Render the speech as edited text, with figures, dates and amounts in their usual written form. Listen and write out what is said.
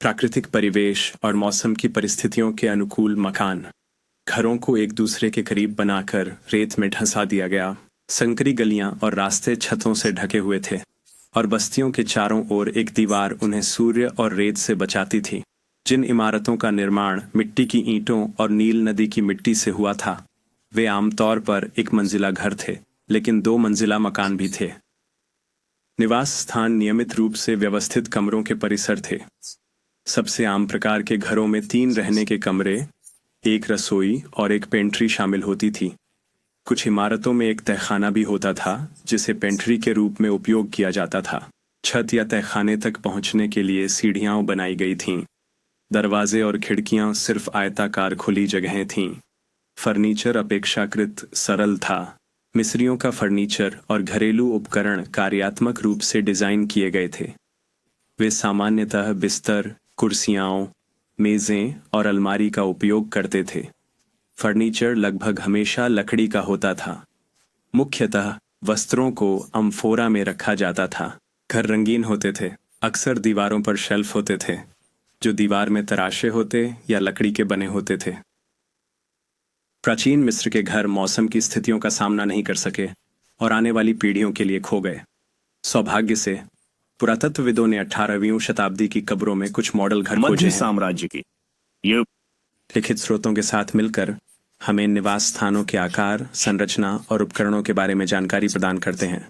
प्राकृतिक परिवेश और मौसम की परिस्थितियों के अनुकूल मकान। घरों को एक दूसरे के करीब बनाकर रेत में ढंसा दिया गया। संकरी गलियां और रास्ते छतों से ढके हुए थे और बस्तियों के चारों ओर एक दीवार उन्हें सूर्य और रेत से बचाती थी। जिन इमारतों का निर्माण मिट्टी की ईंटों और नील नदी की मिट्टी से हुआ था, वे आमतौर पर एक मंजिला घर थे, लेकिन दो मंजिला मकान भी थे। निवास स्थान नियमित रूप से व्यवस्थित कमरों के परिसर थे। सबसे आम प्रकार के घरों में 3 रहने के कमरे, एक रसोई और एक पेंट्री शामिल होती थी। कुछ इमारतों में एक तहखाना भी होता था, जिसे पेंट्री के रूप में उपयोग किया जाता था। छत या तहखाने तक पहुंचने के लिए सीढ़ियां बनाई गई थीं। दरवाजे और खिड़कियां सिर्फ आयताकार खुली जगहें थीं। फर्नीचर अपेक्षाकृत सरल था। मिस्रियों का फर्नीचर और घरेलू उपकरण कार्यात्मक रूप से डिजाइन किए गए थे। वे सामान्यतः बिस्तर, कुर्सियां, मेजें और अलमारी का उपयोग करते थे। फर्नीचर लगभग हमेशा लकड़ी का होता था। मुख्यतः वस्त्रों को अम्फोरा में रखा जाता था। घर रंगीन होते थे। अक्सर दीवारों पर शेल्फ होते थे, जो दीवार में तराशे होते या लकड़ी के बने होते थे। प्राचीन मिस्र के घर मौसम की स्थितियों का सामना नहीं कर सके और आने वाली पीढ़ियों के लिए खो गए। सौभाग्य से पुरातत्वविदों ने 18वीं शताब्दी की कब्रों में कुछ मॉडल घर खोजे मध्य हैं। साम्राज्य की ये लिखित स्रोतों के साथ मिलकर हमें निवास स्थानों के आकार, संरचना और उपकरणों के बारे में जानकारी प्रदान करते हैं।